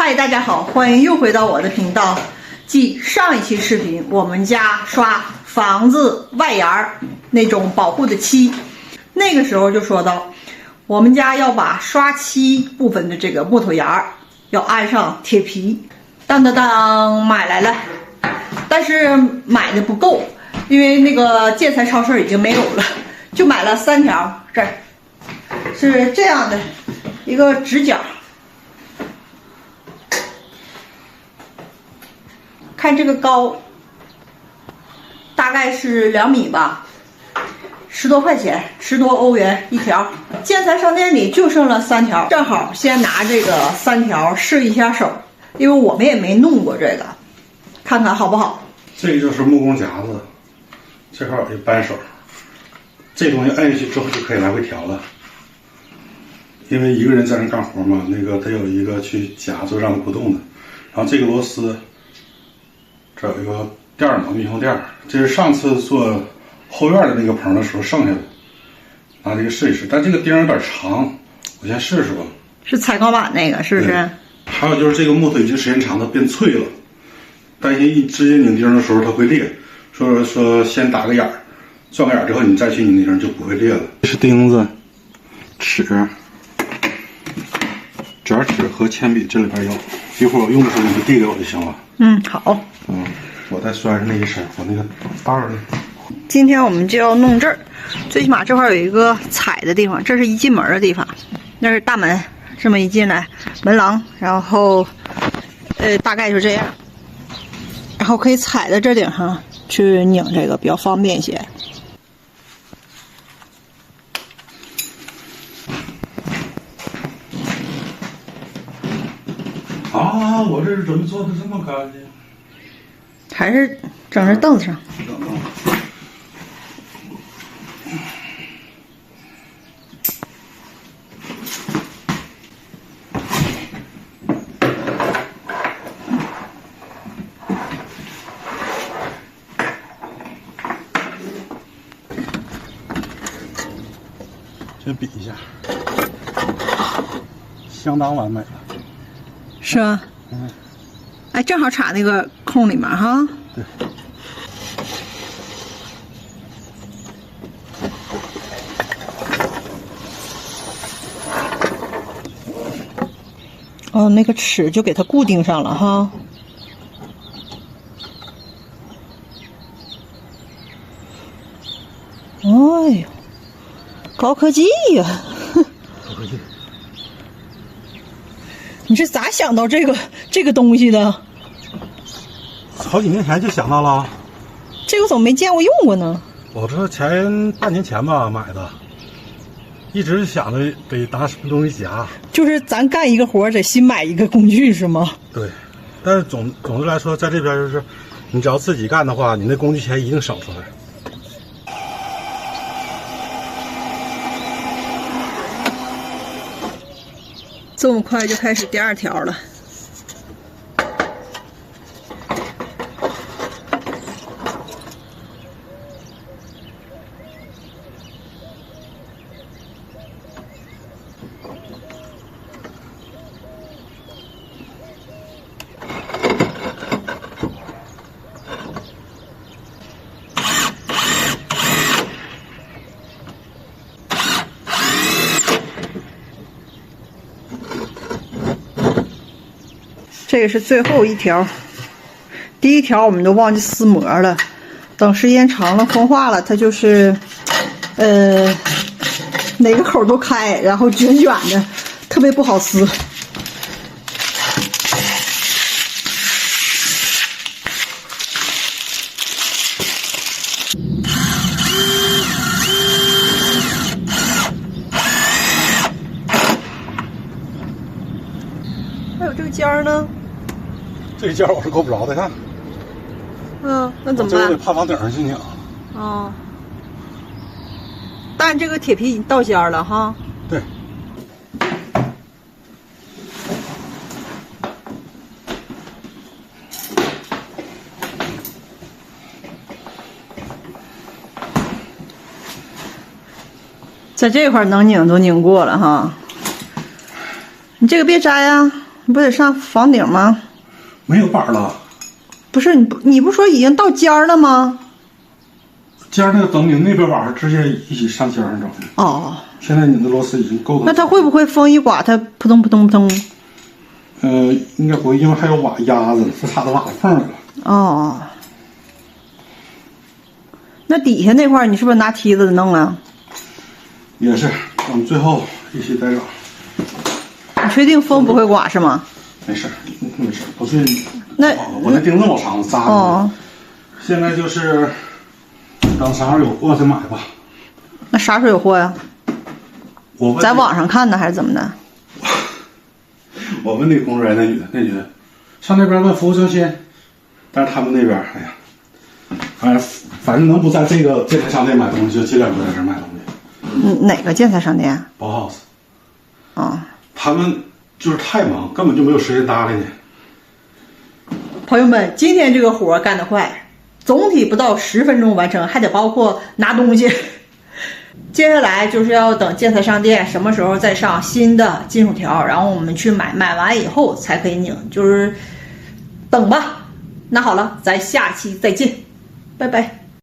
嗨，大家好，欢迎又回到我的频道。继上一期视频，我们家刷房子外檐那种保护的漆，那个时候就说到，我们家要把刷漆部分的这个木头檐要安上铁皮。当当当，买来了，但是买的不够，因为那个建材超市已经没有了，就买了3条，这儿是这样的一个直角。看这个高，大概是2米吧，10多块钱，10多欧元一条。建材商店里就剩了3条，正好先拿这个3条试一下手，因为我们也没弄过这个，看看好不好。这个就是木工夹子，这块有一扳手，这东西摁下去之后就可以来回调了。因为一个人在那干活嘛，那个得有一个去夹住让它不动的。然后这个螺丝。这有一个垫儿嘛，密封垫儿，这是上次做后院的那个棚的时候剩下的，拿这个试一试。但这个钉有点长，我先试试吧。是彩钢板那个是不是？还有就是这个木头已经时间长了变脆了，担心一直接拧钉的时候它会裂，说先打个眼儿，钻个眼儿之后你再去拧钉就不会裂了。这是钉子、尺、卷尺和铅笔，这里边有，一会儿我用的时候你就递给我就行了。好。我再拴上那一身，我那个袋儿呢。今天我们就要弄这儿，最起码这块有一个踩的地方，这是一进门的地方，那是大门，这么一进来，门廊，然后，大概就这样，然后可以踩在这顶上去拧这个，比较方便一些。啊，我这是怎么做的这么干净？还是整在凳子上。先比一下，相当完美了。是吗？哎，正好插那个空里面哈。对。哦，那个尺就给它固定上了哈。哎呦，高科技呀！高科技。你是咋想到这个东西的？好几年前就想到了。这个怎么没见过用过呢？我这前半年前吧买的，一直想着得拿什么东西夹。就是咱干一个活得新买一个工具是吗？对，但是总的来说，在这边就是，你只要自己干的话，你那工具钱一定省出来。这么快就开始第2条了。这个是最后1条，第1条我们都忘记撕膜了，等时间长了风化了，它就是，哪个口都开，然后卷卷的，特别不好撕。还有这个尖儿呢？这个尖我是够不着的，看。那怎么办？这得趴房顶上去拧。哦。但这个铁皮已经到尖儿了哈。对。在这块能拧都拧过了哈。你这个别摘啊，你不得上房顶吗？没有板了。不是你不说已经到尖儿了吗？尖儿那个等拧那边板直接一起上尖上整的。哦，现在拧的螺丝已经够了。那它会不会风一刮，它扑通扑通扑通？应该不会，因为还有瓦压子，是它的瓦缝了。哦，那底下那块儿你是不是拿梯子弄啊？也是，我们最后一起再整。你确定风不会刮是吗？没事，没事，不是。那我那钉那么长，扎的。哦，现在就是等啥时候有货再买吧。那啥时候有货呀？我问在网上看的还是怎么的？我问那工作人员，那女的上那边问服务中心，但是他们那边，哎呀，反正能不在这个建材商店买东西，就尽量不在这儿买东西。哪个建材商店？包 house。哦，他们就是太忙，根本就没有时间搭理你。朋友们，今天这个活干得快，总体不到10分钟完成，还得包括拿东西。接下来就是要等建材商店什么时候再上新的金属条，然后我们去买，买完以后才可以拧，就是等吧。那好了，咱下期再见，拜拜。